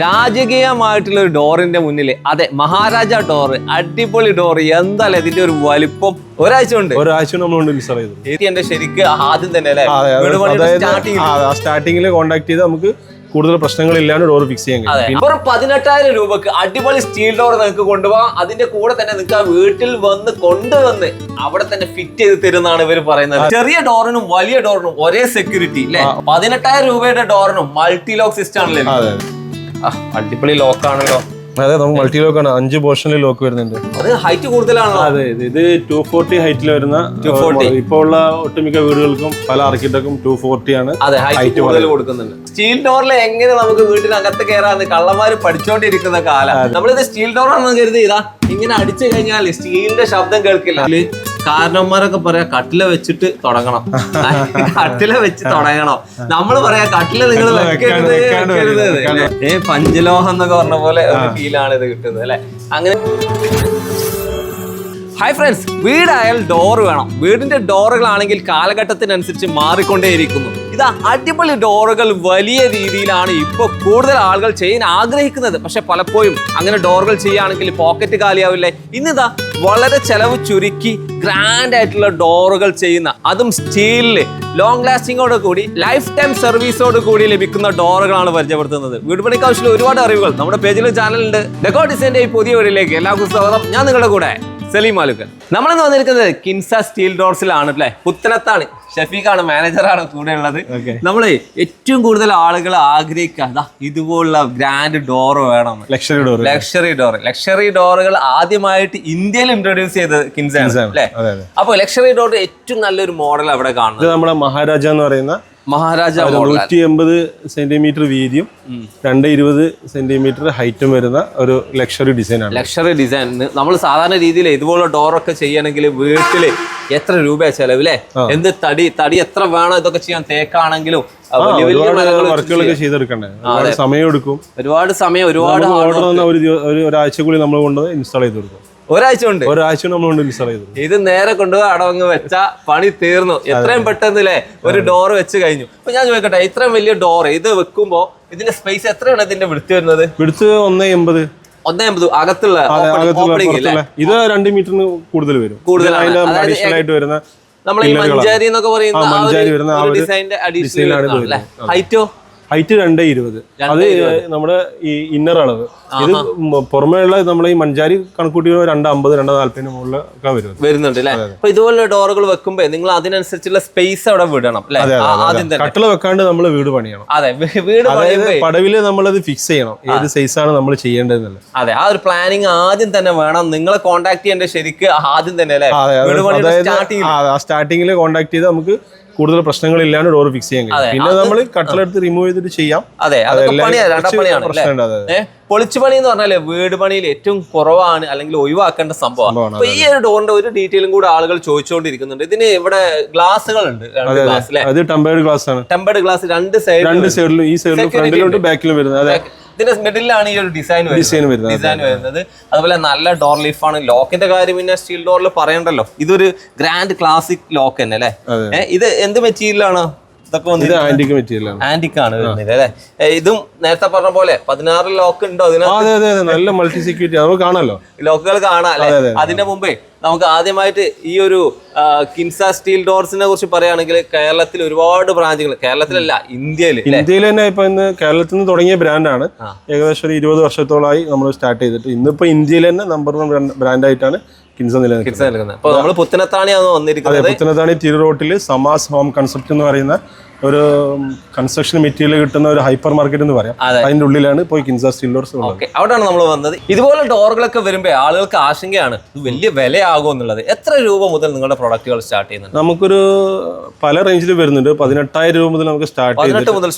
രാജകീയമായിട്ടുള്ള ഒരു ഡോറിന്റെ മുന്നിൽ അതെ മഹാരാജ ഡോർ അടിപൊളി ഡോർ എന്തായാലും ഇതിന്റെ ഒരു വലിപ്പം ഒരാഴ്ച എന്റെ ശരിക്ക് ആദ്യം തന്നെ സ്റ്റാർട്ടിങ്ങിൽ കോൺടാക്ട് ചെയ്ത് നമുക്ക് കൂടുതൽ പ്രശ്നങ്ങളില്ലാണ്ട് ഡോർ ഫിക്സ് ചെയ്യാൻ കഴിയും. വെറും 18,000 രൂപക്ക് അടിപൊളി സ്റ്റീൽ ഡോർ നിങ്ങൾക്ക് കൊണ്ടുപോകാം. അതിന്റെ കൂടെ തന്നെ നിങ്ങൾക്ക് ആ വീട്ടിൽ വന്ന് കൊണ്ടുവന്ന് അവിടെ തന്നെ ഫിറ്റ് ചെയ്ത് തരുന്നതാണ് ഇവർ പറയുന്നത്. ചെറിയ ഡോറിനും വലിയ ഡോറിനും ഒരേ സെക്യൂരിറ്റി അല്ലെ. 18,000 രൂപയുടെ ഡോറിനും മൾട്ടി ലോക്ക് സിസ്റ്റം ആണല്ലോ. അടിപൊളി ലോക്കാണല്ലോ. അതെ, നമുക്ക് മൾട്ടി ലോക്ക് ആണ്. 5 പോർഷനിൽ ലോക്ക് വരുന്നുണ്ട്. അത് ഹൈറ്റ് കൂടുതലാണല്ലോ. അതെ, ഇത് 240 ഹൈറ്റിൽ വരുന്ന. ഇപ്പൊ ഉള്ള ഒട്ടുമിക്ക വീടുകൾക്കും പല ആർക്കിടെക്റ്റും 240 ആണ്. അതെ, ഹൈറ്റ് കൂടുതൽ കൊടുക്കുന്നുണ്ട്. സ്റ്റീൽ ഡോറിൽ എങ്ങനെ നമുക്ക് വീട്ടിനകത്ത് കയറാന്ന് കള്ളന്മാര് പഠിച്ചോണ്ടിരിക്കുന്ന കാലം. നമ്മളിത് സ്റ്റീൽ ഡോർ ആണെന്ന് കരുതി ഇതാ ഇങ്ങനെ അടിച്ചു കഴിഞ്ഞാൽ സ്റ്റീലിന്റെ ശബ്ദം കേൾക്കില്ല. കാരണന്മാരൊക്കെ പറയാ കട്ടില വെച്ചിട്ട് തുടങ്ങണം, കട്ടില വെച്ച് തുടങ്ങണം. നമ്മള് പറയാ കട്ടില നിങ്ങൾ വെക്കരുത്. പഞ്ചലോഹം എന്നൊക്കെ പറഞ്ഞ പോലെ ഒരു ഫീലാണ് ഇത് കിട്ടുന്നത് അല്ലെ. അങ്ങനെ ഹായ് ഫ്രണ്ട്സ്, വീടായാൽ ഡോർ വേണം. വീടിന്റെ ഡോറുകളാണെങ്കിൽ കാലഘട്ടത്തിനനുസരിച്ച് മാറിക്കൊണ്ടേയിരിക്കുന്നു. ഇതാ അടിപൊളി ഡോറുകൾ വലിയ രീതിയിലാണ് ഇപ്പോൾ കൂടുതൽ ആളുകൾ ചെയ്യാൻ ആഗ്രഹിക്കുന്നത്. പക്ഷെ പലപ്പോഴും അങ്ങനെ ഡോറുകൾ ചെയ്യുകയാണെങ്കിൽ പോക്കറ്റ് കാലിയാവില്ലേ. ഇന്നിതാ വളരെ ചെലവ് ചുരുക്കി ഗ്രാൻഡ് ആയിട്ടുള്ള ഡോറുകൾ ചെയ്യുന്ന, അതും സ്റ്റീലില് ലോങ് ലാസ്റ്റിങ്ങോട് കൂടി ലൈഫ് ടൈം സർവീസോട് കൂടി ലഭിക്കുന്ന ഡോറുകളാണ് പരിചയപ്പെടുത്തുന്നത്. വീട് പണിക്ക് ആവശ്യമുള്ള ഒരുപാട് അറിവുകൾ നമ്മുടെ പേജിലും ചാനലുണ്ട്. ഡെക്കോ ഡിസൈൻ്റെ ഈ പുതിയ വീഡിയോയിലേക്ക് എല്ലാവർക്കും സ്വാഗതം. ഞാൻ നിങ്ങളുടെ കൂടെ സലീം മാലുക്കൻ. നമ്മളിന്ന് വന്നിരിക്കുന്നത് കിൻസ സ്റ്റീൽ ഡോർസിലാണ് അല്ലെ. പുത്തനത്താണ്. ഷഫീഖാണ് മാനേജറാണ് കൂടെ ഉള്ളത്. നമ്മള് ഏറ്റവും കൂടുതൽ ആളുകൾ ആഗ്രഹിക്കുക ഇതുപോലുള്ള ഗ്രാൻഡ് ഡോർ വേണം. ലക്ഷറി ഡോറുകൾ ആദ്യമായിട്ട് ഇന്ത്യയിൽ ഇൻട്രൊഡ്യൂസ് ചെയ്തത് കിൻസ ആണ് അല്ലെ. അപ്പൊ ലക്ഷറി ഡോർ ഏറ്റവും നല്ലൊരു മോഡൽ അവിടെ കാണുന്നത് നമ്മുടെ മഹാരാജ എന്ന് പറയുന്ന 180 സെന്റിമീറ്റർ വീതിയും 220 സെന്റിമീറ്റർ ഹൈറ്റും വരുന്ന ഒരു ലക്ഷറി ഡിസൈൻ ആണ്. ലക്ഷറി ഡിസൈൻ നമ്മൾ സാധാരണ രീതിയിൽ ഇതുപോലുള്ള ഡോറൊക്കെ ചെയ്യണമെങ്കിൽ വീട്ടില് എത്ര രൂപ ചെലവ് അല്ലേ. എന്ത് തടി എത്ര വേണം ഇതൊക്കെ ചെയ്യാൻ. തേക്കാണെങ്കിലും വർക്കുകളൊക്കെ ചെയ്തെടുക്കണ്ടേ, സമയം എടുക്കും. ഒരുപാട് ഒരാഴ്ചക്കുള്ളിൽ നമ്മൾ കൊണ്ട് ഇൻസ്റ്റാൾ ചെയ്ത് കൊടുക്കും. ഒരാഴ്ച നമ്മൾ ഇൻസ്റ്റാൾ ചെയ്തു. ഇത് നേരെ കൊണ്ടുപോയി അടവങ്ങ് വെച്ച പണി തീർന്നു. എത്രയും പെട്ടെന്നില്ലേ ഒരു ഡോർ വെച്ച് കഴിഞ്ഞു. അപ്പൊ ഞാൻ ചോദിക്കട്ടെ, ഇത്രയും വലിയ ഡോർ ഇത് വെക്കുമ്പോ ഇതിന്റെ സ്പേസ് എത്രയാണ് ഇതിന്റെ വിടുത്ത് വരുന്നത്? വിടുത്ത് 1.80 അകത്തുള്ള ഇത് 2 മീറ്ററിന് കൂടുതൽ വരും. അഡീഷണൽ വരുന്ന നമ്മൾ ഈ മഞ്ചാരി എന്നൊക്കെ പറയുന്ന ഡിസൈന്റെ അഡീഷണൽ ഹൈറ്റോ ഹൈറ്റ് 2.20. അത് നമ്മുടെ ഈ ഇന്നർ അളവ്. ഇത് പുറമേ ഉള്ള നമ്മളെ ഈ മഞ്ചാരി കണക്കൂട്ടി 2.50 2.40 മുകളിലൊക്കെ വരുന്നുണ്ട് അല്ലെ. അപ്പൊ ഇതുപോലെ ഡോറുകൾ വെക്കുമ്പോ നിങ്ങൾ അതിനനുസരിച്ചുള്ള സ്പേസ് അവിടെ വിടണം. കട്ടില വെക്കാണ്ട് നമ്മൾ വീട് പണിയണം. അതെ, വീട് പടവില് നമ്മളത് ഫിക്സ് ചെയ്യണം ഏത് സൈസാണ് നമ്മൾ ചെയ്യേണ്ടതെന്നല്ല. അതെ, ആ ഒരു പ്ലാനിങ് ആദ്യം തന്നെ വേണം. നിങ്ങളെ കോൺടാക്ട് ചെയ്യേണ്ട ശരിക്ക് ആദ്യം തന്നെ അല്ലെ. സ്റ്റാർട്ടിങ്ങിൽ കോൺടാക്ട് ചെയ്ത് നമുക്ക് കൂടുതൽ പ്രശ്നങ്ങളില്ലാണ്ട് ഡോർ ഫിക്സ് ചെയ്യാൻ കഴിയും. പിന്നെ നമ്മൾ കട്ടിലെടുത്ത് റിമൂവ് ചെയ്തിട്ട് ചെയ്യാം. പൊളിച്ചു പണി എന്ന് പറഞ്ഞാല് വീട് പണിയിൽ ഏറ്റവും കുറവാണ് അല്ലെങ്കിൽ ഒഴിവാക്കേണ്ട സംഭവമാണ്. അപ്പൊ ഈ ഒരു ഡോറിന്റെ ഒരു ഡീറ്റെയിലും കൂടെ ആളുകൾ ചോദിച്ചുകൊണ്ടിരിക്കുന്നുണ്ട്. ഇതിന് ഇവിടെ ഗ്ലാസുകൾ ഉണ്ട്. ടെമ്പേർഡ് ഗ്ലാസ് ആണ്. ടെമ്പേർഡ് ഗ്ലാസ് രണ്ട് സൈഡിലും ഈ സൈഡിലും ഫ്രണ്ടിലും ബാക്കിലും വരുന്നത്. ഇതിന്റെ മിഡിലാണ് ഈ ഒരു ഡിസൈൻ വരുന്നത്. അതുപോലെ നല്ല ഡോർ ലീഫാണ്. ലോക്കിന്റെ കാര്യം പിന്നെ സ്റ്റീൽ ഡോറിൽ പറയണ്ടല്ലോ. ഇതൊരു ഗ്രാൻഡ് ക്ലാസിക് ലോക്ക് തന്നെ അല്ലെ. ഇത് എന്ത് മെറ്റീരിയലാണ്? ആന്റിക് ആണ് വരുന്നത് അല്ലെ. ഇതും നേരത്തെ പറഞ്ഞ പോലെ 16 ലോക്ക് ഉണ്ടോ അതിന്? നല്ല മൾട്ടി സെക്യൂരിറ്റി നമുക്ക് കാണാമല്ലോ, ലോക്കുകൾ കാണാം അല്ലെ. അതിന്റെ മുമ്പേ നമുക്ക് ആദ്യമായിട്ട് ഈ ഒരു കിൻസ സ്റ്റീൽ ഡോർസിനെ കുറിച്ച് പറയുകയാണെങ്കിൽ കേരളത്തിൽ ഒരുപാട് ബ്രാഞ്ചുകൾ, കേരളത്തിലല്ല ഇന്ത്യയിൽ തന്നെ ഇപ്പൊ ഇന്ന് കേരളത്തിൽ നിന്ന് തുടങ്ങിയ ബ്രാൻഡാണ്. ഏകദേശം ഒരു 20 വർഷത്തോളമായി നമ്മൾ സ്റ്റാർട്ട് ചെയ്തിട്ട് ഇന്നിപ്പോ ഇന്ത്യയിൽ തന്നെ നമ്പർ 1 ബ്രാൻഡായിട്ടാണ് കിൻസ നിലനിൽക്കുന്നത്. അപ്പൊ നമ്മൾ പുത്തനത്താണിയാണ് വന്നിരിക്കുന്നത്. പുത്തനത്താണി തിരു റോട്ടില് സമാസ് ഹോം കൺസെപ്റ്റ് എന്ന് പറയുന്ന ഒരു കൺസ്ട്രക്ഷൻ മെറ്റീരിയൽ കിട്ടുന്ന ഒരു ഹൈപ്പർ മാർക്കറ്റ് എന്ന് പറയാം. അതിന്റെ ഉള്ളിലാണ് പോയി കിൻസ സ്റ്റീൽ ഡോർസ്. അവിടെയാണ് നമ്മൾ വന്നത്. ഇതുപോലെ ഡോറുകളൊക്കെ വരുമ്പോൾ ആളുകൾക്ക് ആശങ്കയാണ് വലിയ വിലയാകും എന്നുള്ളത്. എത്ര രൂപ മുതൽ നിങ്ങളുടെ പ്രൊഡക്റ്റുകൾ സ്റ്റാർട്ട് ചെയ്യുന്നുണ്ട്? നമുക്കൊരു പല റേഞ്ചിൽ വരുന്നുണ്ട്. 18,000 രൂപ മുതൽ നമുക്ക് സ്റ്റാർട്ട് 18 മുതൽ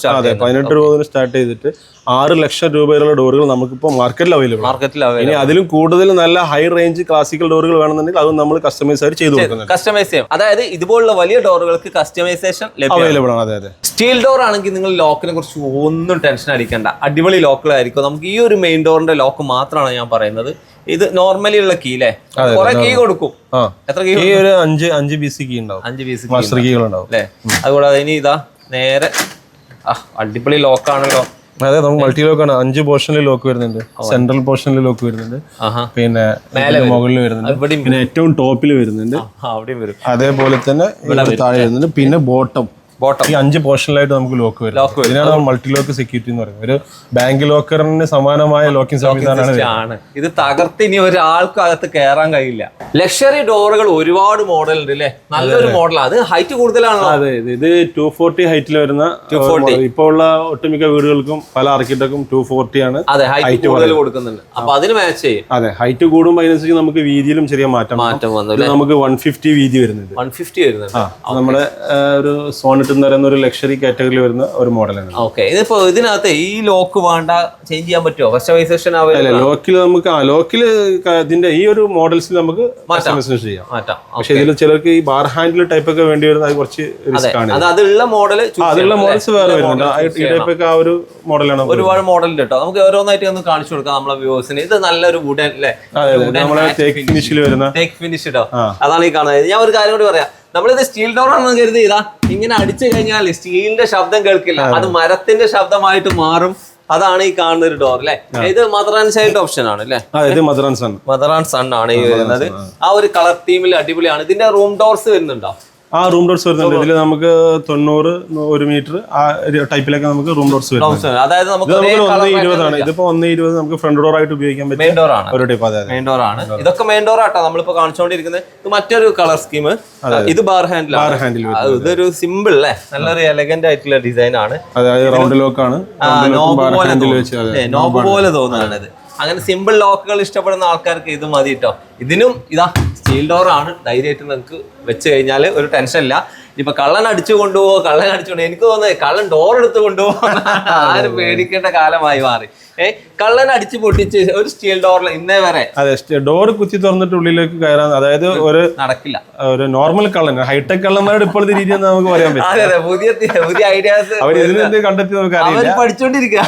സ്റ്റാർട്ട് ചെയ്തിട്ട് 6 ലക്ഷം രൂപയിലുള്ള ഡോറുകൾ നമുക്കിപ്പോൾ മാർക്കറ്റിൽ അവൈലബിൾ. ഇനി അതിലും കൂടുതൽ നല്ല ഹൈ റേഞ്ച് ക്ലാസിക്കൽ ഡോറുകൾ വേണമെന്നുണ്ടെങ്കിൽ അത് നമ്മൾ കസ്റ്റമൈസ് ആയിട്ട് ചെയ്തു കൊടുക്കുന്നത്. കസ്റ്റമൈസ് ചെയ്യും. അതായത് ഇതുപോലുള്ള വലിയ ഡോറുകൾക്ക് കസ്റ്റമൈസേഷൻ അവൈലബിൾ ആണ്. സ്റ്റീൽ ഡോർ ആണെങ്കിൽ നിങ്ങൾ ലോക്കിനെ കുറിച്ച് ഒന്നും ടെൻഷൻ അടിക്കണ്ട. അടിപൊളി ലോക്കുകളായിരിക്കും. നമുക്ക് ഈ ഒരു മെയിൻ ഡോറിന്റെ ലോക്ക് മാത്രമാണ് ഞാൻ പറയുന്നത്. ഇത് നോർമലി ഉള്ള കീ അല്ലേ, കുറെ കീ കൊടുക്കും. എത്ര കീ? 5 BC കീ ഉണ്ടാവും. 5 BC അല്ലേ. അതുകൂടാതെ ഇനി ഇതാ നേരെ അടിപൊളി ലോക്കാണല്ലോ. അതെ, നമുക്ക് മൾട്ടി ലോക്ക് ആണ്. 5 പോർഷനിൽ ലോക്ക് വരുന്നുണ്ട്, സെൻട്രൽ പോർഷനിൽ ലോക്ക് വരുന്നുണ്ട്, പിന്നെ മുകളിൽ വരുന്നുണ്ട്, പിന്നെ ഏറ്റവും ടോപ്പിൽ വരുന്നുണ്ട്, അതേപോലെ തന്നെ താഴെ വരുന്നുണ്ട്, പിന്നെ ബോട്ടം. ഈ 5 പോർഷനിലായിട്ട് നമുക്ക് ലോക്ക് വരും. ഇതിനാണ് മൾട്ടി ലോക്ക് സെക്യൂരിറ്റി എന്ന് പറയുന്നത്. ഒരു ബാങ്ക് ലോക്കറിന് സമാനമായ ലോക്കിംഗ് സംവിധാനമാണ്. ഇത് തകർത്ത് ഇനി ഒരാൾക്കും അകത്ത് കയറാൻ കഴിയില്ല. ലക്ഷറി ഡോറുകൾ ഒരുപാട് മോഡൽ ഉണ്ട് അല്ലേ? നല്ലൊരു മോഡലാണ്. അത് ഹൈറ്റ് കൂടുതലാണോ? അതെ, ഇത് 240 ഹൈറ്റിൽ വരുന്ന, ഇപ്പോൾ ഉള്ള ഒട്ടുമിക്ക വീടുകൾക്കും പല ആർക്കിടെക്റ്റും 240 ആണ്. അതെ, ഹൈറ്റ് കൂടുതൽ കൊടുക്കുന്നുണ്ട്. അപ്പൊ അതിന് മാച്ച് ചെയ്യും. അതെ, ഹൈറ്റ് കൂടുമ്പോൾ അതിനനുസരിച്ച് നമുക്ക് വീതിയിലും ചെറിയ മാറ്റം വന്നു. നമുക്ക് 150 വീതി വരുന്നുണ്ട്. 150 വരുന്നുണ്ട്. നമ്മുടെ ഒരു സോണിറ്റ് എന്ന് പറയുന്ന ഒരു ലക്ഷറി കാറ്റഗറിയിൽ വരുന്ന ഒരു മോഡലാണ്. ഓക്കെ, ഇതിപ്പോ ഇതിനകത്ത് ഈ ലോക്ക് വേണ്ട ചേഞ്ച് ചെയ്യാൻ പറ്റുമോ? കസ്റ്റമൈസേഷൻ ലോക്കിൽ നമുക്ക് ലോക്കില് ഇതിന്റെ ഈ ഒരു മോഡൽസിൽ നമുക്ക് കസ്റ്റമൈസേഷൻ ചെയ്യാം. പക്ഷെ ഇതിൽ ചിലർക്ക് ഈ ബാർ ഹാൻഡിൽ ടൈപ്പ് ഒക്കെ വേണ്ടി വരുന്നത് അത് കുറച്ച് റിസ്ക് ആണ്. അതുള്ള മോഡൽസ് വേറെ വരുന്നുണ്ട്. ഈ ടൈപ്പ് ഒക്കെ ആ ഒരു മോഡലാണ്. ഒരുപാട് മോഡൽ കേട്ടോ. നമുക്ക് ഓരോന്നായിട്ട് ഒന്ന് കാണിച്ചു കൊടുക്കാം നമ്മളെ വ്യൂവേഴ്സിന്. ഇത് നല്ലൊരു വുഡൻ അല്ലേ? നമ്മളെ ടേക്ക് ഫിനിഷിൽ വരുന്ന ടേക്ക് ഫിനിഷ് കേട്ടോ. അതാണ് ഈ കാണുന്നത്. ഞാൻ ഒരു കാര്യം കൂടി പറയാം. നമ്മളിത് സ്റ്റീൽ ഡോർ ആണെന്ന് കരുതി ഇതാ ഇങ്ങനെ അടിച്ചു കഴിഞ്ഞാൽ സ്റ്റീലിന്റെ ശബ്ദം കേൾക്കില്ല, അത് മരത്തിന്റെ ശബ്ദമായിട്ട് മാറും. അതാണ് ഈ കാണുന്ന ഒരു ഡോർ അല്ലേ? ഇത് മദർ ആൻഡ് ചൈൽഡ് ഓപ്ഷൻ ആണ് അല്ലേ? മദർ ആൻഡ് സൺ ആണ് ഈ വരുന്നത്. ആ ഒരു കളർ തീമിൽ അടിപൊളിയാണ്. ഇതിന്റെ റൂം ഡോർസ് വരുന്നുണ്ടോ? ആ റൂം ഡോർസ് വരുന്നുണ്ട്. ഇതിൽ നമുക്ക് 90, 1 മീറ്റർ ആ ടൈപ്പിലൊക്കെ നമുക്ക് റൂം ഡോർസ് വരുന്നുണ്ട്. അതായത് നമുക്ക് 120 ആണ്. ഇതിപ്പോ 120 നമുക്ക് ഫ്രണ്ട് ഡോർ ആയിട്ട് ഉപയോഗിക്കാൻ പറ്റും. മെയിൻ ഡോർ ആണ് ഒരു ടൈപ്പ്. അതെ, മെയിൻ ഡോർ ആണ്. ഇതൊക്കെ മെയിൻ ഡോർ ആട്ടോ നമ്മളിപ്പോ കാണിച്ചുകൊണ്ടിരിക്കുന്നത്. ഇത് മറ്റൊരു കളർ സ്കീം. ഇത് ബാർ ഹാൻഡിൽ. ഇതൊരു സിമ്പിൾ അല്ലേ? നല്ലൊരു എലഗന്റ് ആയിട്ടുള്ള ഡിസൈൻ ആണ്. അതായത് റൗണ്ട് ലോക്ക് ആണ്. നോബ് പോലെ തോന്നുന്നതാണ് ഇത്. അങ്ങനെ സിമ്പിൾ ലോക്കുകൾ ഇഷ്ടപ്പെടുന്ന ആൾക്കാർക്ക് ഇത് മതി കേട്ടോ. ഇതിനും ഇതാ സ്റ്റീൽ ഡോർ ആണ്. ധൈര്യമായിട്ട് നിങ്ങൾക്ക് വെച്ച് കഴിഞ്ഞാൽ ഒരു ടെൻഷൻ ഇല്ല. ഇപ്പൊ കള്ളൻ അടിച്ചു കൊണ്ടുപോകും. എനിക്ക് തോന്നുന്നത് കള്ളൻ ഡോർ എടുത്ത് കൊണ്ടുപോകും. ആരും പേടിക്കേണ്ട കാലമായി മാറി. കള്ളൻ അടിച്ചു പൊട്ടിച്ച് ഒരു സ്റ്റീൽ ഡോറിൽ ഇന്നേ വരെ. അതെ, ഡോർ കുത്തി തുറന്നിട്ട് ഉള്ളിലേക്ക് കയറാൻ അതായത് ഒരു നടക്കില്ല. ഒരു നോർമൽ കള്ളൻ, ഹൈടെക് കള്ളന്മാരുടെ ഇപ്പോഴത്തെ രീതി നമുക്ക് പറയാൻ പറ്റും. അതെ, പുതിയ ഐഡിയാസ് കണ്ടെത്തി നമുക്ക് പഠിച്ചോണ്ടിരിക്കുക.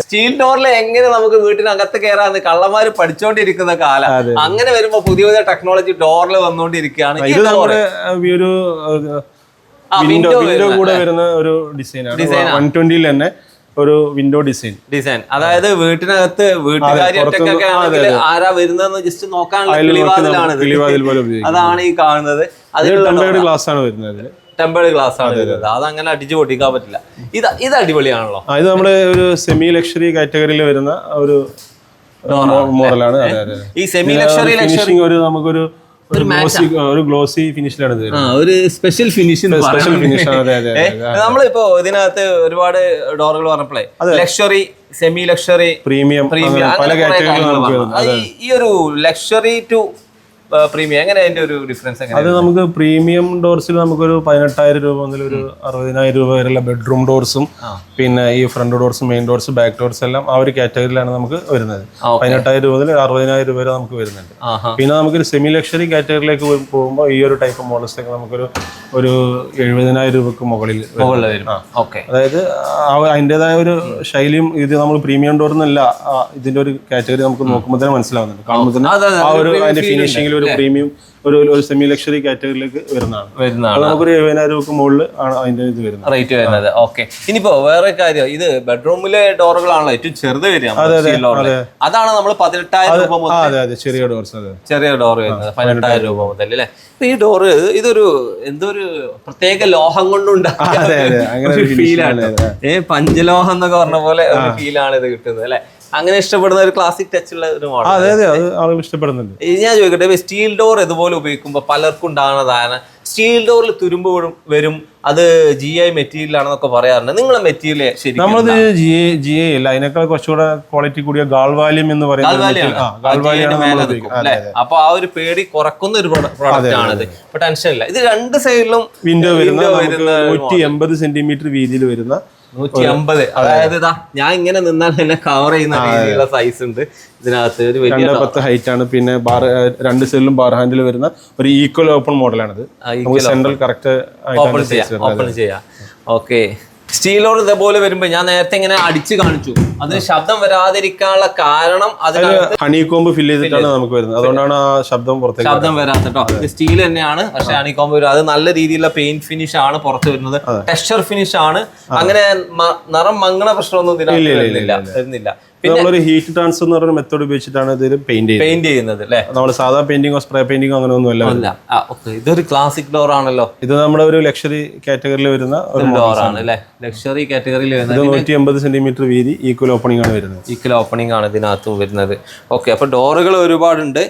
സ്റ്റീൽ ഡോറിൽ എങ്ങനെ നമുക്ക് വീട്ടിനകത്ത് കയറാന്ന് കള്ളന്മാര് പഠിച്ചോണ്ടിരിക്കുന്ന കാലം. അങ്ങനെ വരുമ്പോ പുതിയ ടെക്നോളജി ഡോറിൽ വന്നുകൊണ്ടിരിക്കുകയാണ്. ഇത് നമ്മുടെ ഒരു വിൻഡോ കൂടെ വരുന്ന ഒരു ഡിസൈനാണ്. 120 തന്നെ ഒരു വിൻഡോ ഡിസൈൻ. അതായത് വീട്ടിനകത്ത് വീട്ടുകാരിയൊക്കെ ആരാ വരുന്നതെന്ന് ജസ്റ്റ് നോക്കാനുള്ള കിളിവാതിലാണ്. അതാണ് ഈ കാണുന്നത്. ടെമ്പേർഡ് ഗ്ലാസ് ആണ് വരുന്നത്. ടെമ്പേർഡ് ഗ്ലാസ് ആണ് വരുന്നത്. അതങ്ങനെ അടിച്ചു പൊട്ടിക്കാൻ പറ്റില്ല. ഇത് അടിപൊളിയാണല്ലോ. ഇത് നമ്മുടെ ഒരു സെമി ലക്ഷറി കാറ്റഗറിയിൽ വരുന്ന ഒരു മോഡലാണ്. ഈ സെമി ലക്ഷറി ഒരു നമുക്കൊരു ഒരു ഗ്ലോസി ഫിനിഷിലാണ് ഒരു സ്പെഷ്യൽ ഫിനിഷ്. നമ്മളിപ്പോ ഇതിനകത്ത് ഒരുപാട് ഡോറുകൾ പറഞ്ഞപ്പോഴേ ലക്ഷറി, സെമി ലക്ഷറി, പ്രീമിയം പല കാറ്റഗറികളും. ഈ ഒരു ലക്ഷറി ടു പ്രീമിയം എങ്ങനെ അതിന്റെ ഒരു ഡിഫറൻസ്? അത് നമുക്ക് പ്രീമിയം ഡോർസിൽ നമുക്കൊരു 18,000 രൂപ മുതൽ ഒരു 60,000 രൂപ വരെയുള്ള ബെഡ്റൂം ഡോർസും പിന്നെ ഈ front doors, main doors, back doors എല്ലാം ആ ഒരു കാറ്റഗറിയിലാണ് നമുക്ക് വരുന്നത്. 18,000 രൂപ മുതൽ 60,000 രൂപ വരെ നമുക്ക് വരുന്നുണ്ട്. പിന്നെ നമുക്കൊരു സെമി ലക്ഷറി കാറ്റഗറിയിലേക്ക് പോകുമ്പോൾ ഈ ഒരു ടൈപ്പ് മോഡൽസൊക്കെ നമുക്കൊരു 70,000 രൂപക്ക് മുകളിൽ വരും. അതായത് അതിൻ്റെതായ ഒരു ശൈലിയും ഇത് നമ്മൾ പ്രീമിയം ഡോർ എന്നല്ല ഇതിന്റെ ഒരു കാറ്റഗറി നമുക്ക് നോക്കുമ്പോൾ തന്നെ മനസ്സിലാവുന്നുണ്ട്. കാണുമ്പോൾ തന്നെ ആ ഒരു അതിന്റെ ഫിനിഷിംഗിൽ ഒരു പ്രീമിയം ഒരു സെമി ലക്ഷറി കാറ്റഗറിയിലേക്ക് വരുന്നതാണ്. നമുക്കൊരു 70,000 രൂപക്ക് മുകളിൽ ആണ് അതിന്റെ ഇത് വരുന്നത്, റേറ്റ് വരുന്നത്. ഓക്കെ, ഇനിയിപ്പോ വേറെ കാര്യം, ഇത് ബെഡ്റൂമിലെ ഡോറുകളാണല്ലോ ഏറ്റവും ചെറുത് വരിക. അതാണ് നമ്മൾ 18,000 രൂപ മുതൽ ചെറിയ ഡോർസ്, ചെറിയ ഡോർ വരുന്നത് 18,000 രൂപ മുതൽ അല്ലേ? ഈ ഡോറ് ഇതൊരു എന്തൊരു പ്രത്യേക ലോഹം കൊണ്ടുണ്ടാക്കിയ ഫീലാണ്. പഞ്ചലോഹം എന്നൊക്കെ പറഞ്ഞ പോലെ ഒരു ഫീലാണ് ഇത് കിട്ടുന്നത് അല്ലെ? അങ്ങനെ ഇഷ്ടപ്പെടുന്ന ഒരു ക്ലാസിക് ടച്ച് ഉള്ള ഒരു മോഡൽ. ആളുകൾ ഇഷ്ടപ്പെടുന്നുണ്ട്. ഞാൻ ചോദിക്കട്ടെ, സ്റ്റീൽ ഡോർ ഇതുപോലെ ഉപയോഗിക്കുമ്പോൾ പലർക്കും ഉണ്ടാകുന്നതാണ് സ്റ്റീൽ ഡോറിൽ തുരുമ്പ് വരും, അത് GI മെറ്റീരിയൽ ആണെന്നൊക്കെ പറയാറുണ്ട്. നിങ്ങളെ മെറ്റീരിയൽ ശരിക്കും നമ്മളത് GI അല്ല, അതിനേക്കാൾ കുറച്ചുകൂടെ ക്വാളിറ്റി കൂടിയ ഗാൾവാലിയം എന്ന് പറയുന്നത്. അപ്പൊ ആ ഒരു പേടി കുറക്കുന്ന ഒരു പ്രോഡക്റ്റ് ആണിത്. ഇപ്പൊ ടെൻഷൻ ഇല്ല. ഇത് രണ്ട് സൈഡിലും വിൻഡോ വരുന്ന 180 സെന്റിമീറ്റർ വീതിയിൽ വരുന്ന 150. അതായത് ഞാൻ ഇങ്ങനെ നിന്നാൽ എന്നെ കവർ ചെയ്യുന്ന രീതിയിലുള്ള സൈസ് ഉണ്ട് ഇതിനകത്ത്. ഒരു 10 ഹൈറ്റ് ആണ്. പിന്നെ രണ്ട് സൈഡിലും ബാർ ഹാൻഡിൽ വരുന്ന ഒരു ഈക്വൽ ഓപ്പൺ മോഡലാണിത്. സെൻട്രൽ കറക്റ്റ് ഓപ്പൺ ചെയ്യാം. ഓക്കെ, സ്റ്റീൽ ഡോർ ഇതേപോലെ വരുമ്പോ ഞാൻ നേരത്തെ ഇങ്ങനെ അടിച്ചു കാണിച്ചു, അതിന് ശബ്ദം വരാതിരിക്കാനുള്ള കാരണം അതിനകത്ത് ഹണികോമ്പ് ഫില്ല് ചെയ്തിട്ടാണ് നമുക്ക് വരുന്നത്, അതുകൊണ്ടാണ് ആ ശബ്ദം വരാത്ത കേട്ടോ. ഇത് സ്റ്റീൽ തന്നെയാണ്, പക്ഷെ ഹണികോമ്പ് വരും. അത് നല്ല രീതിയിലുള്ള പെയിന്റ് ഫിനിഷ് ആണ് പുറത്ത് വരുന്നത്, ടെക്സ്ചർ ഫിനിഷ് ആണ്. അങ്ങനെ നിറം മങ്ങണ പ്രശ്നമൊന്നും വരുന്നില്ല. നമ്മളൊരു ഹീറ്റ് ട്രാൻസ്ഫർ എന്ന് പറയുന്ന മെത്തേഡ് ഉപയോഗിച്ചിട്ടാണ് ഇത് പെയിന്റ് ചെയ്യുന്നത് അല്ലേ? നമ്മൾ സാധാ പെയിന്റിങ്ങോ സ്പ്രേ പെയിന്റിങ്ങോ അങ്ങനെ ഒന്നും അല്ല. ഇതൊരു ക്ലാസിക് ഡോർ ആണല്ലോ. ഇത് നമ്മുടെ ഒരു ലക്ഷറി കാറ്റഗറിയിൽ വരുന്ന ഒരു ഡോർ ആണ് അല്ലേ? ലക്ഷറി കാറ്റഗറിയിൽ വരുന്നത്. 180 സെന്റിമീറ്റർ വീതി ഈക്വൽ ഓപ്പണിംഗ് ആണ് വരുന്നത്. ഈക്വൽ ഓപ്പണിംഗ് ആണ് ഇതിനകത്തും വരുന്നത്. ഓക്കെ, അപ്പൊ ഡോറുകൾ ഒരുപാടുണ്ട്.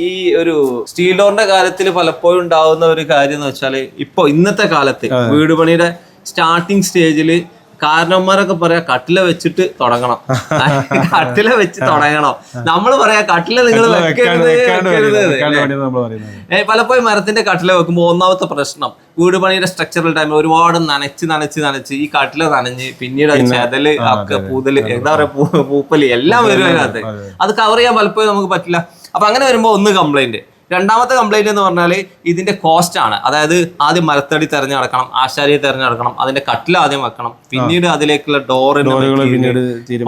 ഈ ഒരു സ്റ്റീൽ ഡോറിന്റെ കാര്യത്തിൽ പലപ്പോഴും ഉണ്ടാവുന്ന ഒരു കാര്യം എന്ന് വെച്ചാൽ, ഇപ്പൊ ഇന്നത്തെ കാലത്ത് വീട് പണിയുടെ സ്റ്റാർട്ടിങ് സ്റ്റേജില് കാരണന്മാരൊക്കെ പറയാ കട്ടില വെച്ചിട്ട് തുടങ്ങണം, കട്ടില വെച്ച് തുടങ്ങണം. നമ്മൾ പറയാ കട്ടില നിങ്ങൾ വെക്കരുത്. പലപ്പോഴും മരത്തിന്റെ കട്ടില വെക്കുമ്പോൾ ഒന്നാമത്തെ പ്രശ്നം, വീട് പണിയുടെ സ്ട്രക്ചറൽ ടൈമിൽ ഒരുപാട് നനച്ച് ഈ കട്ടില നനഞ്ഞ് പിന്നീട് ചെതല് ഒക്കെ പൂതല് എന്താ പറയാ പൂപ്പല് എല്ലാം വരും അതിനകത്ത്. അത് കവർ ചെയ്യാൻ പലപ്പോഴും നമുക്ക് പറ്റില്ല. അപ്പൊ അങ്ങനെ വരുമ്പോ ഒന്ന് കംപ്ലൈന്റ്. രണ്ടാമത്തെ കംപ്ലൈന്റ് എന്ന് പറഞ്ഞാൽ ഇതിന്റെ കോസ്റ്റ് ആണ്. അതായത് ആദ്യം മരത്തടി തെരഞ്ഞെടുക്കണം, ആശാരിയെ തെരഞ്ഞെടുക്കണം, അതിന്റെ കട്ടിൽ ആദ്യം വെക്കണം, പിന്നീട് അതിലേക്കുള്ള ഡോറുകൾ,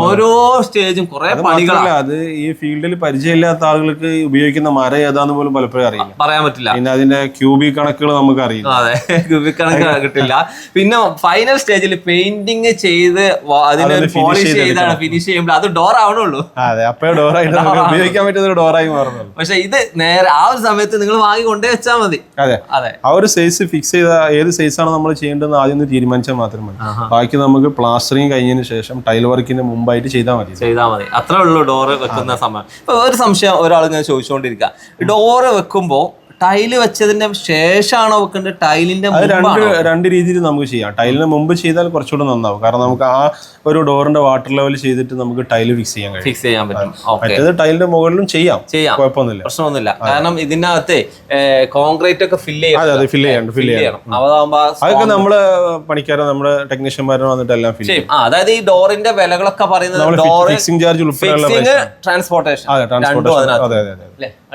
ഓരോ സ്റ്റേജും കുറെ പണികളാണ്. അത് ഈ ഫീൽഡിൽ പരിചയമില്ലാത്ത ആളുകൾക്ക് ഉപയോഗിക്കുന്ന മരം ഏതാന്ന് പോലും പലപ്പോഴും അറിയില്ല, പറയാൻ പറ്റില്ല. പിന്നെ അതിന്റെ ക്യൂബിക് കണക്കുകൾ നമുക്ക് അറിയില്ല. അതെ, ക്യൂബിക് കണക്ക് കിട്ടില്ല. പിന്നെ ഫൈനൽ സ്റ്റേജിൽ പെയിന്റിങ് ചെയ്ത് അതിന് പോളിഷ് ചെയ്താണ് ഫിനിഷ് ചെയ്യുമ്പോൾ അത് ഡോർ ആവണുള്ളൂ. അതെ, അപ്പോഴേ ഡോറായിട്ട് ഉപയോഗിക്കാൻ പറ്റുന്ന ഒരു ഡോറായി മാറുന്നു. പക്ഷെ ഇത് നേരെ ആ ഒരു സമയത്ത് നിങ്ങൾ വാങ്ങി കൊണ്ടേ വെച്ചാൽ മതി. അതെ, ആ ഒരു സൈസ് ഫിക്സ് ചെയ്ത ഏത് സൈസാണ് നമ്മൾ ചെയ്യേണ്ടതെന്ന് ആദ്യം തീരുമാനിച്ചാൽ മാത്രം മതി. ബാക്കി നമുക്ക് പ്ലാസ്റ്ററിങ് കഴിഞ്ഞതിന് ശേഷം ടൈൽ വർക്കിന് മുമ്പായിട്ട് ചെയ്താൽ മതി. അത്രേ ഉള്ളൂ ഡോറ് വെക്കുന്ന സമയം. ഇപ്പൊ ഒരു സംശയം ഒരാൾ ഇങ്ങനെ ചോദിച്ചുകൊണ്ടിരിക്കുക, ഡോറ് വെക്കുമ്പോ ടൈല് വെച്ചതിന്റെ ശേഷമാണോ വെക്കേണ്ടത്, ടൈലിന്റെ രണ്ട് രീതിയിൽ നമുക്ക് ചെയ്യാം. ടൈലിന് മുമ്പ് ചെയ്താൽ കുറച്ചുകൂടെ നന്നാവും, കാരണം നമുക്ക് ആ ഒരു ഡോറിന്റെ വാട്ടർ ലെവൽ ചെയ്തിട്ട് നമുക്ക് ടൈല് ഫിക്സ് ചെയ്യാൻ പറ്റും. മറ്റേത് ടൈലിന്റെ മുകളിലും ചെയ്യാം, കുഴപ്പമൊന്നുമില്ല, പ്രശ്നമൊന്നുമില്ല. കാരണം ഇതിനകത്ത് കോൺക്രീറ്റ് ഒക്കെ ഫില്ല് ചെയ്യണം. അതൊക്കെ നമ്മള് പണിക്കാരോ നമ്മുടെ ടെക്നീഷ്യന്മാരോ വന്നിട്ട് എല്ലാം ഫില്ല് ചെയ്യും. അതായത് ഈ ഡോറിന്റെ വിലകളൊക്കെ പറയുന്നത് ഫിക്സിംഗ് ചാർജ് ഉൾപ്പെടെയുള്ള ട്രാൻസ്പോർട്ടേഷൻ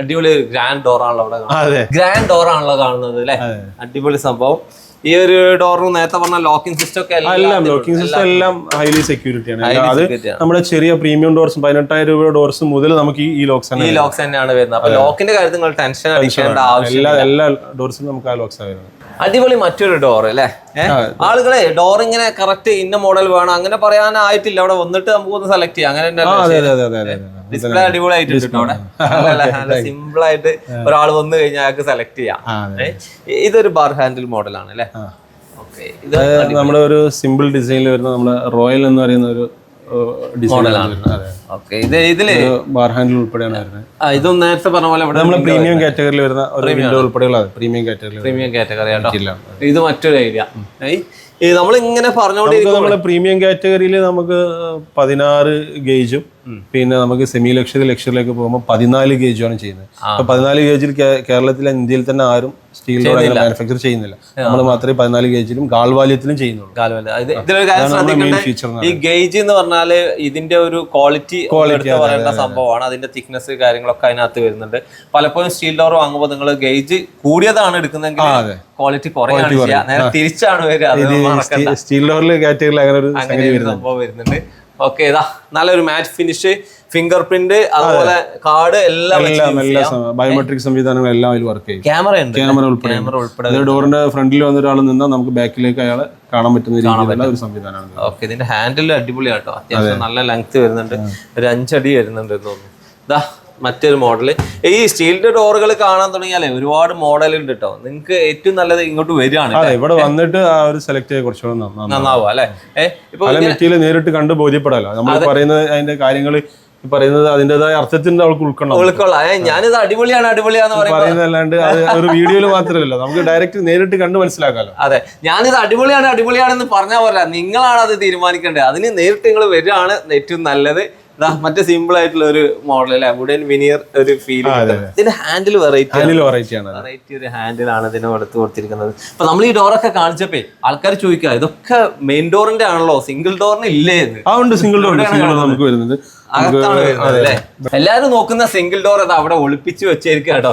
അടിപൊളി ഗ്രാൻഡ് ഡോറാണല്ലോ അവിടെ, ഗ്രാൻഡ് ഡോറാണല്ലോ കാണുന്നത് അല്ലെ? അടിപൊളി സംഭവം. ഈ ഒരു ഡോറിന് നേരത്തെ പറഞ്ഞ ലോക്കിംഗ് സിസ്റ്റം ഒക്കെ ലോക്കിംഗ് സിസ്റ്റം എല്ലാം ഹൈലി സെക്യൂരിറ്റിയാണ്. അത് നമ്മുടെ ചെറിയ പ്രീമിയം ഡോർസ് 18,000 രൂപ ഡോർസ് മുതൽ നമുക്ക് ഈ ലോക്സ് തന്നെയാണ് വരുന്നത്. അപ്പൊ ലോക്കിന്റെ കാര്യത്തിൽ നിങ്ങൾ ടെൻഷൻ അടിക്കേണ്ട ആവശ്യമില്ല. എല്ലാ ഡോർസും നമുക്ക് ആ ലോക്സ് വരുന്നത്. അടിപൊളി മറ്റൊരു ഡോർ അല്ലേ? ആളുകളെ ഡോർ ഇങ്ങനെ കറക്റ്റ് ഇന്ന മോഡൽ വേണം അങ്ങനെ പറയാനായിട്ടില്ല, അവിടെ വന്നിട്ട് നമുക്കൊന്ന് സെലക്ട് ചെയ്യാം. അങ്ങനെ ഡിസ്പ്ലേ അടിപൊളിയായിട്ടുണ്ട് അവിടെ, നല്ല സിമ്പിൾ ആയിട്ട് ഒരാൾ വന്നു കഴിഞ്ഞാൽ അയാൾക്ക് സെലക്ട് ചെയ്യാം. ഇതൊരു ബാർ ഹാൻഡിൽ മോഡലാണ് അല്ലേ? ഇത് നമ്മുടെ ഒരു സിമ്പിൾ ഡിസൈനിൽ വരുന്ന നമ്മുടെ റോയൽ എന്ന് പറയുന്ന ഒരു മോഡലാണ്. ഇതില് ബാർ ഹാൻഡിൽ ഉൾപ്പെടെയാണ് വരുന്നത്. ഇതും നേരത്തെ പറഞ്ഞ പോലെ നമ്മൾ പ്രീമിയം കാറ്റഗറിയിൽ വരുന്ന ഒരു വിൻഡോ ഉൾപ്പെടെയുള്ള പ്രീമിയം കാറ്റഗറി. ഇത് മറ്റൊരു ഏരിയ. നമ്മൾ ഇങ്ങനെ പറഞ്ഞുകൊണ്ടിരിക്കും. നമ്മള് പ്രീമിയം കാറ്റഗറിയിൽ നമുക്ക് 16 ഗേജും പിന്നെ നമുക്ക് സെമി ലക്ഷറിലേക്ക് പോകുമ്പോൾ 14 ഗേജുമാണ് ചെയ്യുന്നത്. അപ്പൊ 14 ഗേജിൽ കേരളത്തിലെ ഇന്ത്യയിൽ തന്നെ ആരും സ്റ്റീൽ ഡോർ മാനുഫാക്ചർ ചെയ്യുന്നില്ല. നമ്മൾ മാത്രമേ 14 ഗേജിലും ഗാൾവാല്യത്തിലും ചെയ്യുന്നുള്ളൂ. ഈ ഗേജ് എന്ന് പറഞ്ഞാല് ഇതിന്റെ ഒരു ക്വാളിറ്റി പറയേണ്ട സംഭവമാണ്. അതിന്റെ തിക്നെസ് കാര്യങ്ങളൊക്കെ അതിനകത്ത് വരുന്നുണ്ട്. പലപ്പോഴും സ്റ്റീൽ ഡോർ വാങ്ങുമ്പോൾ നിങ്ങൾ ഗേജ് കൂടിയതാണ് എടുക്കുന്നതെങ്കിൽ ക്വാളിറ്റി കുറയാണ്, നേരെ തിരിച്ചാണ് വരിക. സ്റ്റീൽ ഡോറിൽ കാറ്റഗറിയിൽ അങ്ങനെ ഒരു സംഭവം വരുന്നുണ്ട്. ഓക്കെ, ഇതാ നല്ലൊരു മാറ്റ് ഫിനിഷ്, ഫിംഗർ പ്രിന്റ്, അതുപോലെ കാർഡ് എല്ലാം ബയോമെട്രിക് സംവിധാനങ്ങൾ എല്ലാം അതിൽ വർക്ക് ചെയ്യും. ക്യാമറ ഉൾപ്പെടെ ഡോറിന്റെ ഫ്രണ്ടിൽ വന്ന ഒരാൾ നിന്നാൽ നമുക്ക് ബാക്കിലേക്ക് അയാളെ കാണാൻ പറ്റുന്ന രീതിയിലുള്ള ഒരു സംവിധാനമാണ്. ഓക്കെ, ഇതിന്റെ ഹാൻഡിൽ അടിപൊളിയാട്ടോ, അത്യാവശ്യം നല്ല ലെങ്ത് വരുന്നുണ്ട്, ഒരു 5 അടി വരുന്നുണ്ട് എന്ന് തോന്നുന്നു. ഇതാ മറ്റൊരു മോഡല്. ഈ സ്റ്റീലിന്റെ ഡോറുകൾ കാണാൻ തുടങ്ങിയാലേ ഒരുപാട് മോഡൽ ഉണ്ട് കേട്ടോ. നിങ്ങൾക്ക് ഏറ്റവും നല്ലത് ഇങ്ങോട്ട് വരികയാണ്, ഇവിടെ വന്നിട്ട് ആ ഒരു സെലക്ട് ചെയ്ത് കുറച്ചുകൂടെ നന്നാവും അല്ലെ? ഇപ്പൊ മെറ്റീരിയൽ നേരിട്ട് കണ്ട് ബോധ്യപ്പെടാലോ. നമ്മൾ പറയുന്നത് അതിന്റെ കാര്യങ്ങൾ പറയുന്നത് അതിന്റേതായ അർത്ഥത്തിന്റെ അവൾക്ക് ഉൾക്കൊള്ളാം. ഞാനിത് അടിപൊളിയാന്ന് പറയുന്നതല്ലാണ്ട് ഒരു വീഡിയോയിൽ മാത്രമല്ല, നമുക്ക് ഡയറക്റ്റ് നേരിട്ട് കണ്ട് മനസ്സിലാക്കാലോ. അതെ, ഞാനിത് അടിപൊളിയാണെന്ന് പറഞ്ഞാൽ പോലെ നിങ്ങളാണ് അത് തീരുമാനിക്കേണ്ടത്. അതിന് നേരിട്ട് നിങ്ങൾ വരികയാണ് ഏറ്റവും നല്ലത്. മറ്റേ സിമ്പിൾ ആയിട്ടുള്ള ഒരു മോഡൽ അല്ലെ, വുഡൻ വിനിയർ ഒരു ഫീൽ. ഇതിന്റെ ഹാൻഡിൽ വെറൈറ്റി ഒരു ഹാൻഡിലാണ് ഇതിന് എടുത്ത് കൊടുത്തിരിക്കുന്നത്. അപ്പൊ നമ്മൾ ഈ ഡോറൊക്കെ കാണിച്ചപ്പോ ആൾക്കാർ ചോദിക്കുക ഇതൊക്കെ മെയിൻ ഡോറിന്റെ ആണല്ലോ, സിംഗിൾ ഡോറിന് ഇല്ലേ? ഉണ്ട്, സിംഗിൾ ഡോർ നമുക്ക് വരുന്നത്. അകത്താണ് വരുന്നത് അല്ലേ? എല്ലാരും നോക്കുന്ന സിംഗിൾ ഡോർ അത് അവിടെ ഒളിപ്പിച്ച് വെച്ചായിരിക്കും കേട്ടോ.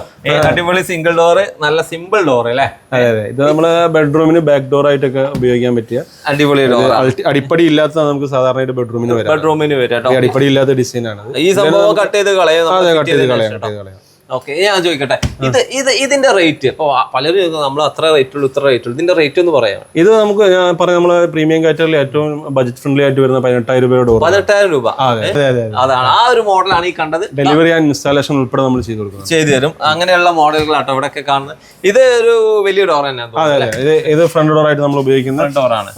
അടിപൊളി സിംഗിൾ ഡോർ, നല്ല സിമ്പിൾ ഡോർ അല്ലേ? അതെ അതെ, ഇത് നമ്മള് ബെഡ്റൂമിന് ബാക്ക് ഡോർ ആയിട്ടൊക്കെ ഉപയോഗിക്കാൻ പറ്റിയ അടിപൊളി ഡോർ. അടിപ്പടി ഇല്ലാത്ത നമുക്ക് സാധാരണ ബെഡ്റൂമിന് വരാം. വരാം. അടിപ്പടി ഇല്ലാത്ത ഡിസൈൻ ആണ് ഈ സംഭവം കട്ട് ചെയ്ത് കളയാം. കട്ട് ചെയ്ത് കളയാം. ഓക്കെ, ഞാൻ ചോദിക്കട്ടെ, ഇതിന്റെ റേറ്റ് ഇപ്പൊ പലരും നമ്മൾ അത്ര റേറ്റ് ഉള്ളൂ ഇത്ര റേറ്റ് ഉള്ളൂ, ഇതിന്റെ റേറ്റ് ഒന്ന് പറയാം. ഇത് നമുക്ക് ഞാൻ പറയാം, നമ്മള് പ്രീമിയം കാറ്റഗറിയിൽ ഏറ്റവും ബജറ്റ് ഫ്രണ്ട്ലി ആയിട്ട് വരുന്ന 18,000 രൂപയുടെ ഡോർ. 18,000 രൂപ. അതാണ് ആ ഒരു മോഡലാണ് ഈ കണ്ടത്. ഡെലിവറി ആൻഡ് ഇൻസ്റ്റാളേഷൻ ഉൾപ്പെടെ നമ്മൾ ചെയ്തു തരും. അങ്ങനെയുള്ള മോഡലുകളാട്ടോ ഇവിടെയൊക്കെ കാണുന്നത്. ഇത് ഒരു വലിയ ഡോർ തന്നെയാണ്. അതെ അതെ, ഇത് ഫ്രണ്ട് ഡോർ ആയിട്ട് നമ്മൾ ഉപയോഗിക്കുന്ന ഡോറാണ്.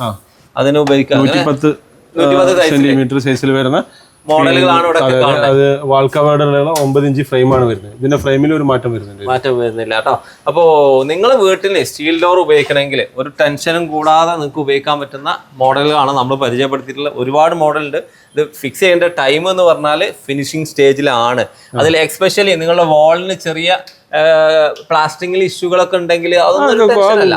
അതിന് ഉപയോഗിക്കാം 110 സെന്റിമീറ്റർ സൈസിൽ വരുന്ന മോഡലുകളാണ് ഇവിടെ. അത് വാൾ കവേർഡുള്ള 9 ഇഞ്ച് ഫ്രെയിമാണ് വരുന്നത്. ഇതിന്റെ ഫ്രെയിമിൽ ഒരു മാറ്റം വരുന്നില്ല കേട്ടോ. അപ്പോ നിങ്ങൾ വീട്ടിൽ സ്റ്റീൽ ഡോർ ഉപയോഗിക്കണമെങ്കിൽ ഒരു ടെൻഷനും കൂടാതെ നിങ്ങൾക്ക് ഉപയോഗിക്കാൻ പറ്റുന്ന മോഡലുകളാണ് നമ്മൾ പരിചയപ്പെടുത്തിയിട്ടുള്ള. ഒരുപാട് മോഡലുണ്ട്. ഇത് ഫിക്സ് ചെയ്യേണ്ട ടൈം എന്ന് പറഞ്ഞാൽ ഫിനിഷിംഗ് സ്റ്റേജിലാണ്. അതിൽ എക്സ്പെഷ്യലി നിങ്ങളുടെ വാളിന് ചെറിയ പ്ലാസ്റ്റിക്കിൽ ഇഷ്യൂകളൊക്കെ ഉണ്ടെങ്കിൽ അതൊന്നും ടെൻഷനല്ല.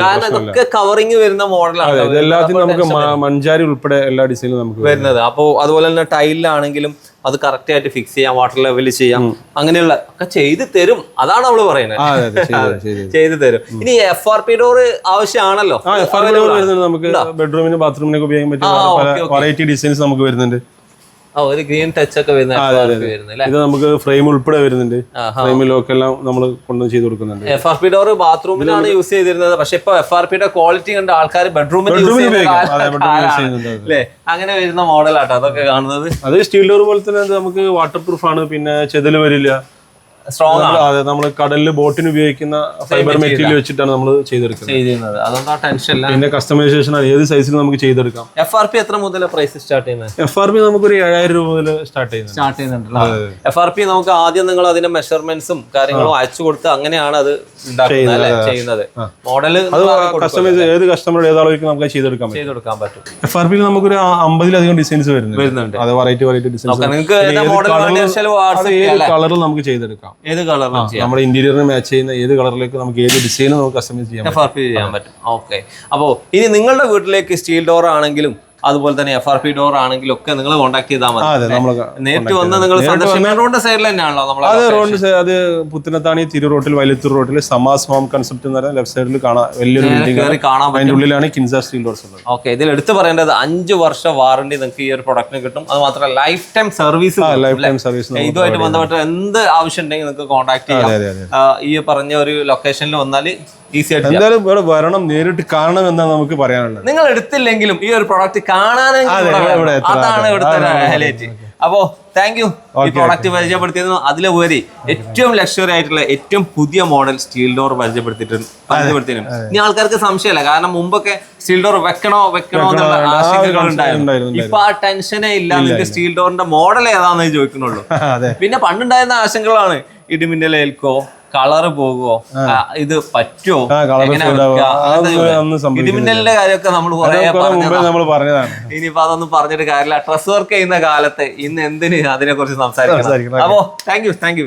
കാരണം ഇതൊക്കെ കവറിങ് വരുന്ന മോഡലാണ്. എല്ലാത്തിനും നമുക്ക് മഞ്ചാരി ഉൾപ്പെടെ എല്ലാ ഡിസൈനും നമുക്ക് വരുന്നത്. അപ്പോൾ അതുപോലെ തന്നെ ടൈലിലാണെങ്കിലും അത് കറക്റ്റ് ആയിട്ട് ഫിക്സ് ചെയ്യാം, വാട്ടർ ലെവലിൽ ചെയ്യാം, അങ്ങനെയുള്ള ഒക്കെ ചെയ്ത് തരും. അതാണ് നമ്മള് പറയുന്നത്, ചെയ്ത് തരും. ഇനി FRP ഡോർ ആവശ്യമാണല്ലോ. നമുക്ക് ബെഡ്റൂമിന് ബാത്റൂമിനൊക്കെ ഉപയോഗിക്കാൻ പറ്റുന്ന വെറൈറ്റി ഡിസൈൻസ് നമുക്ക് വരുന്നുണ്ട്. ഒരു ഗ്രീൻ ടച്ച് ഒക്കെ വരുന്നത്. ഇത് നമുക്ക് ഫ്രെയിം ഉൾപ്പെടെ വരുന്നുണ്ട്. ഫ്രെയിമിലൊക്കെ എല്ലാം നമ്മൾ കൊണ്ടുവന്ന് ചെയ്ത് കൊടുക്കുന്നുണ്ട്. FRP ഡോർ ബാത്റൂമിലാണ് യൂസ് ചെയ്തിരുന്നത്. പക്ഷെ ഇപ്പൊ FRPയുടെ ക്വാളിറ്റി കണ്ട ആൾക്കാർ ബെഡ്റൂമിൽ അല്ലേ? അങ്ങനെ വരുന്ന മോഡലാട്ടോ അതൊക്കെ കാണുന്നത്. അത് സ്റ്റീൽ ഡോർ പോലെ തന്നെ നമുക്ക് വാട്ടർ പ്രൂഫ് ആണ്, പിന്നെ ചെതല് വരില്ല, സ്ട്രോങ് ആണ്. അതെ, നമ്മൾ കടലിൽ ബോട്ടിന് ഉപയോഗിക്കുന്ന ഫൈബർ മെറ്റീരിയൽ വെച്ചിട്ടാണ് നമ്മൾ ചെയ്തെടുക്കുന്നത്. അതൊന്നും ടെൻഷൻ ഇല്ല. പിന്നെ കസ്റ്റമൈസേഷൻ ആണ്, ഏത് സൈസിൽ നമുക്ക് ചെയ്തെടുക്കാം. FRP എത്ര മുതൽ പ്രൈസ് സ്റ്റാർട്ട് ചെയ്യുന്നത്? FRP നമുക്കൊരു 7,000 രൂപ മുതൽ സ്റ്റാർട്ട് ചെയ്യുന്നുണ്ട്. FRP നമുക്ക് ആദ്യം നിങ്ങൾ അതിന്റെ മെഷർമെന്റ്സും കാര്യങ്ങളും അയച്ചു കൊടുത്ത് അങ്ങനെയാണ് അത് ചെയ്യുന്നത്. മോഡല് കസ്റ്റമൈസ് ഏത് കസ്റ്റമറുടെ ഏതാളേക്ക് നമുക്ക് ചെയ്തെടുക്കാൻ പറ്റും. FRP നമുക്കൊരു 50-ലധികം ഡിസൈൻസ് വരുന്നുണ്ട്. അത് വെറൈറ്റി ഡിസൈൻസ് കളറിൽ നമുക്ക് ചെയ്തെടുക്കാം. ഏത് കളറിലും നമ്മുടെ ഇന്റീരിയറിന് മാച്ച് ചെയ്യുന്ന ഏത് കളറിലേക്ക് നമുക്ക് ഏത് ഡിസൈനും നമുക്ക് കസ്റ്റമൈസ് ചെയ്യാൻ പറ്റും. ഓക്കെ, അപ്പോൾ ഇനി നിങ്ങളുടെ വീട്ടിലേക്ക് സ്റ്റീൽ ഡോർ ആണെങ്കിലും അതുപോലെ തന്നെ FRP ഡോർ ആണെങ്കിലും ഒക്കെ നിങ്ങൾ കോൺടാക്ട് ചെയ്താൽ മതി. നേരിട്ട് വന്ന് നിങ്ങൾ റോഡിന്റെ സൈഡിൽ തന്നെയാണല്ലോ നമ്മൾ. അത് പുത്തനത്താണി തിരു റോട്ടിൽ വൈലത്തൂർ റോട്ടിൽ സമാസ് ഹോം കൺസെപ്റ്റ് എന്ന് പറയുന്ന ലെഫ്റ്റ് സൈഡിൽ കാണാം. വലിയൊരു ബിൽഡിംഗ് കാണാം. അതിന്റെ ഉള്ളിലാണ് കിൻസ സ്റ്റീൽ ഡോർസ് ഉള്ളത്. ഓക്കെ, ഇതിൽ എടുത്തു പറയേണ്ടത് 5 വർഷ വാറണ്ടി നിങ്ങൾക്ക് ഈ ഒരു പ്രൊഡക്റ്റിന് കിട്ടും. അത് മാത്രമല്ല ലൈഫ് ടൈം സർവീസ്. ഇതുമായിട്ട് ബന്ധപ്പെട്ട എന്ത് ആവശ്യം ഉണ്ടെങ്കിൽ നിങ്ങൾക്ക് കോൺടാക്ട് ചെയ്യാം. ഈ പറഞ്ഞ ഒരു ലൊക്കേഷനിൽ വന്നാൽ ഈസി ആയിട്ട് എന്തായാലും ഇവിടെ വരണം, നേരിട്ട് കാണണം എന്നാണ് നമുക്ക് പറയാനുള്ളത്. നിങ്ങൾ എടുത്തില്ലെങ്കിലും ഈ ഒരു പ്രൊഡക്റ്റ് കാണാനെങ്കിലും അതാണ് ഇവിടുത്തെ ഹൈലൈറ്റ്. അപ്പോ താങ്ക് യു ഈ പ്രോഡക്റ്റ് പരിചയപ്പെടുത്തിയത്. അതിലുപരി ഏറ്റവും ലക്ഷറി ആയിട്ടുള്ള ഏറ്റവും പുതിയ മോഡൽ സ്റ്റീൽ ഡോർ പരിചയപ്പെടുത്തിയിട്ടുണ്ട്. ഇനി ആൾക്കാർക്ക് സംശയമല്ല, കാരണം മുമ്പൊക്കെ സ്റ്റീൽ ഡോർ വെക്കണോ എന്നുള്ള ആശങ്കകൾ ഉണ്ടായിരുന്നു. ഇപ്പൊ ആ ടെൻഷനേ ഇല്ല. നിങ്ങൾക്ക് സ്റ്റീൽ ഡോറിന്റെ മോഡൽ ഏതാണെന്ന് ചോദിക്കുന്നുള്ളൂ. പിന്നെ പണ്ടുണ്ടായിരുന്ന ആശങ്കകളാണ്, ഇടിമിന്നൽ ഏൽക്കോ, കളറ് പോകുമോ, ഇത് പറ്റുമോ, ഇടിമിന്നലിന്റെ കാര്യമൊക്കെ നമ്മൾ പറഞ്ഞതാണ്. ഇനിയിപ്പോ അതൊന്നും പറഞ്ഞിട്ട് കാര്യമില്ല. ഡ്രസ് വർക്ക് ചെയ്യുന്ന കാലത്ത് ഇന്ന് എന്തിന് അതിനെ കുറിച്ച് സംസാരിക്കണം. അപ്പോ താങ്ക് യു.